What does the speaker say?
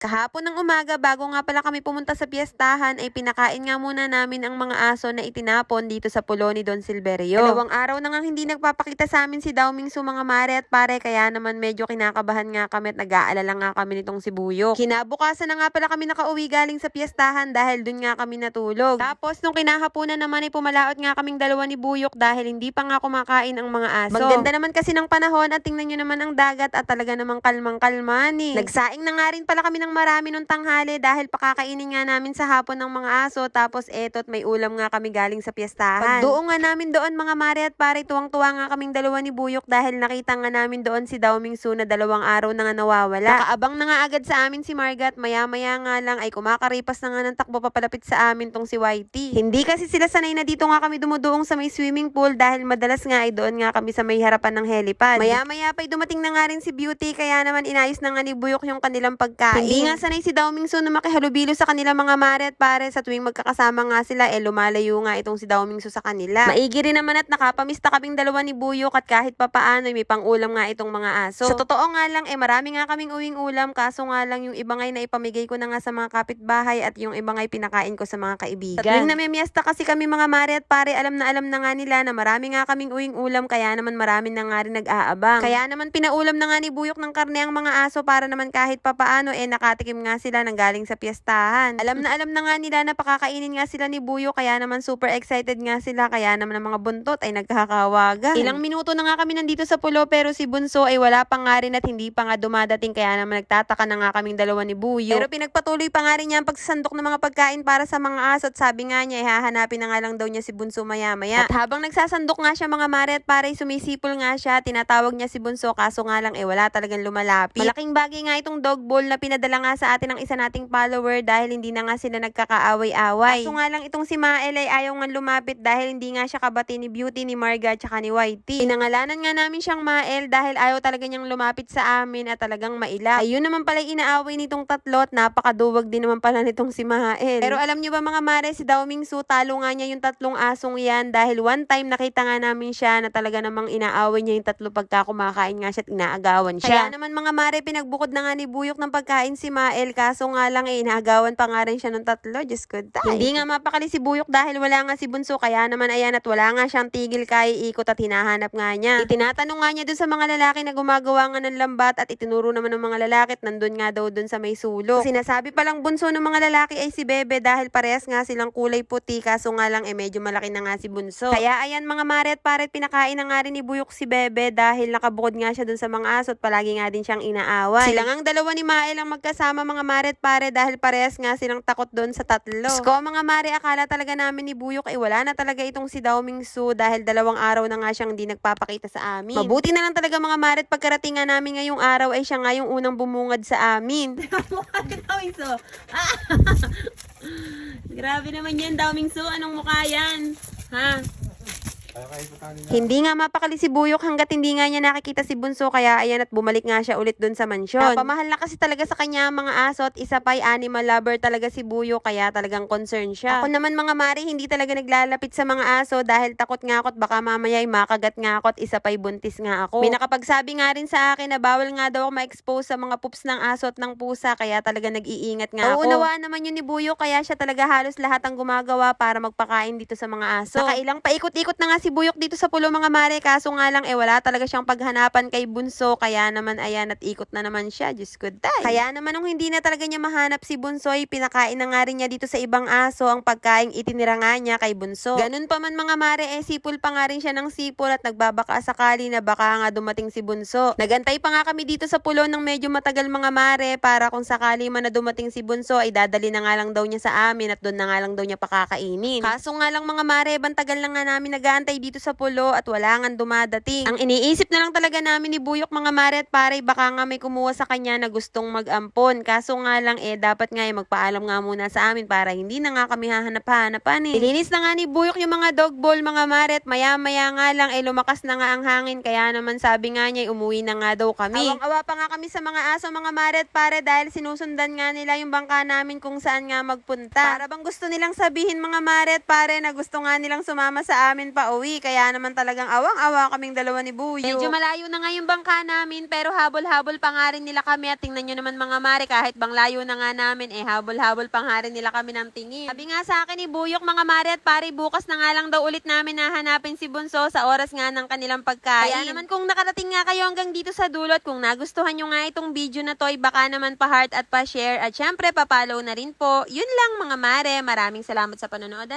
Kahapon ng umaga, bago nga pala kami pumunta sa piyestahan, ay pinakain nga muna namin ang mga aso na itinapon dito sa pulo ni Don Silverio. Dalawang araw na nga hindi nagpapakita sa amin si Daoming Su mga mare at pare, kaya naman medyo kinakabahan nga kami at nag-aalala nga kami nitong si Buyok. Kinabukasan na nga pala kami nakauwi galing sa piyestahan dahil dun nga kami natulog. Tapos nung kinahapunan naman ay pumalaot nga kaming dalawa ni Buyok dahil hindi pa nga kumakain ang mga aso. Maganda naman kasi ng panahon at tingnan nyo naman ang dagat at talaga namang kalmang-kalma ni. Nagsaing na nga rin pala kami ng marami nung tanghali dahil pakakainin nga namin sa hapon ng mga aso, tapos etot may ulam nga kami galing sa piyestahan. Pagdoon nga namin doon mga mare at pare, tuwang-tuwa nga kaming dalawa ni Buyok dahil nakita nga namin doon si Daoming Su na 2 araw na nga nawawala. Nakaabang na nga agad sa amin si Marga at maya-maya nga lang ay kumakaripas na nga ng takbo papalapit sa amin tong si Whitey. Hindi kasi sila sanay na dito nga kami dumuduong sa may swimming pool dahil madalas nga ay doon nga kami sa may harapan ng helipad. Maya-maya pa'y dumating na nga rin si Beauty, kaya naman inayos na nga ni Buyok yung kanilang pagkain. Hindi nga sanay si Daoming Su na makihalubilo sa kanila mga mare at pare, sa tuwing magkakasama nga sila lumalayo nga itong si Daoming Su sa kanila. Maigi rin naman at nakapamista kaming dalawa ni Buyok at kahit papaano may pang-ulam nga itong mga aso. Sa totoo nga lang marami nga kaming uwing ulam, kaso nga lang yung iba ngay na ipamigay ko na nga sa mga kapitbahay at yung iba ngay pinakain ko sa mga kaibigan. Sa tuwing namimiesta kasi kami mga mare at pare, alam na nga nila na marami nga kaming uwing ulam, kaya naman marami na nga rin nag-aabang. Kaya naman pinaulam na nga ni Buyok ng karne ang mga aso para naman kahit papaano nakatikim nga sila ng galing sa piyestahan. Alam na nga nila na pakakainin nga sila ni Buyok, kaya naman super excited nga sila, kaya naman ang mga buntot ay nagkakawagan. Ilang minuto na nga kami nandito sa pulo pero si Bunso ay wala pa nga rin at hindi pa nga dumadating, kaya naman nagtataka na nga kaming dalawa ni Buyok. Pero pinagpatuloy pa nga rin niya ang pagsasandok ng mga pagkain para sa mga aso at sabi nga niya hahanapin na nga lang daw niya si Bunso maya-maya. At habang nagsasandok nga siya mga mare at pare, sumisipol nga siya, tinatawag niya si Bunso, kaso nga lang wala talagang lumalapit. Malaking bagay nga itong dog bowl na pinadala nga sa atin ng isa nating follower dahil hindi na nga sila nagkakaaway-away. Kaso nga lang itong si Mael ay ayaw nga lumapit dahil hindi nga siya kabati ni Beauty, ni Marga at saka ni Whitey. Pinangalanan nga namin siyang Mael dahil ayaw talaga niyang lumapit sa amin at talagang maila. Ayun naman pala inaaway nitong tatlo at napakaduwag din naman pala nitong si Mael. Pero alam niyo ba mga mare, si Daoming Su talo nga niya yung 3 asong yan dahil one time nakita nga namin siya na talaga namang inaaway niya yung 3 pagka kumakain nga siya at inaagawan siya. Kaya naman mga mare, pinagbukod na nga ni Buyok ng pagkain si Mael, kaso nga lang inagawan pa nga rin siya ng 3. Diyos ko, hindi nga mapakali si Buyok dahil wala nga si Bunso, kaya naman ayan at wala nga siyang tigil kaya ikot at hinahanap nga niya. Itinatanong nga niya dun sa mga lalaki na gumagawa nga ng lambat at itinuro naman ng mga lalaki at nandun nga daw dun sa may sulok. Sinasabi palang bunso ng mga lalaki ay si Bebe dahil parehas nga silang kulay puti, kaso nga lang medyo malaki na nga si Bunso. Kaya ayan mga mare at pare, pinakain na nga rin ni Buyok si Bebe dahil nakabukod nga siya dun sa mga aso at palagi nga din siyang inaaway. Sila ngang dalawa ni Mael ang magkasama mga mare at pare dahil parehas nga silang takot doon sa 3. Sko mga mare, akala talaga namin ni Buyok wala na talaga itong si Daoming Su dahil 2 araw na nga siyang hindi nagpapakita sa amin. Mabuti na lang talaga mga mare at pagkarating nga namin ngayong araw ay siya nga yung unang bumungad sa amin. Daoming Su. Grabe naman yan Daoming Su, anong mukha yan? Ha? Hindi nga mapakali si Buyok hanggat hindi nga niya nakikita si Bunso, kaya ayan at bumalik nga siya ulit dun sa mansyon. Pamahal na kasi talaga sa kanya mga aso at isa pa'y animal lover talaga si Buyok, kaya talagang concern siya. Ako naman mga mare, hindi talaga naglalapit sa mga aso dahil takot nga ako at baka mamaya makagat nga ako at isa pa'y buntis nga ako. May nakapagsabi nga rin sa akin na bawal nga daw ako ma-expose sa mga poops ng aso at ng pusa, kaya talaga nag-iingat nga ako. Unawaan naman yun ni Buyok, kaya siya talaga halos lahat ang gumagawa para magpakain dito sa mga aso. Nakailang paikot-ikot na nga si Buyok dito sa pulo mga mare, kaso nga lang wala talaga siyang paghanapan kay Bunso, kaya naman ayan at ikot na naman siya. Diyos ko, day. Kaya naman nung hindi na talaga niya mahanap si Bunso ay pinakain na nga rin niya dito sa ibang aso ang pagkain itinira nga niya kay Bunso. Ganun pa man mga mare, sipol pa nga rin siya ng sipol at nagbabaka sakali na baka nga dumating si Bunso. Nagantay pa nga kami dito sa pulo ng medyo matagal mga mare para kung sakali man na dumating si Bunso ay dadali na nga lang daw niya sa amin at doon na nga lang daw niya pakakainin. Kaso nga lang mga mare, bantagal lang nga namin nag-aantay dito sa pulo at wala nga dumadating. Ang iniisip na lang talaga namin ni Buyok mga mare at pare, baka nga may kumuha sa kanya na gustong mag-ampon. Kaso nga lang dapat nga magpaalam nga muna sa amin para hindi na nga kami hahanap-hanapan Ilinis na nga ni Buyok yung mga dog bowl mga mare at maya-maya nga lang lumakas na nga ang hangin, kaya naman sabi nga niya umuwi na nga daw kami. Awang-awa pa nga kami sa mga aso mga mare at pare dahil sinusundan nga nila yung bangka namin kung saan nga magpunta. Para bang gusto nilang sabihin mga mare at pare na gusto nga nilang sumama sa amin pa pauwi. Kaya naman talagang awang-awa kaming dalawa ni Buyo. Medyo malayo na nga yung bangka namin, pero habol-habol pa nga rin nila kami. At tingnan nyo naman mga mare, kahit bang layo na nga namin, habol-habol pa nga rin nila kami ng tingin. Sabi nga sa akin ni Buyok, mga mare at pare, bukas na nga lang daw ulit namin nahanapin si Bunso sa oras nga ng kanilang pagkain. Kaya naman kung nakarating nga kayo hanggang dito sa dulo at kung nagustuhan nyo nga itong video na to, ay baka naman pa-heart at pa-share at syempre pa-follow na rin po. Yun lang mga mare, maraming salamat sa panonood.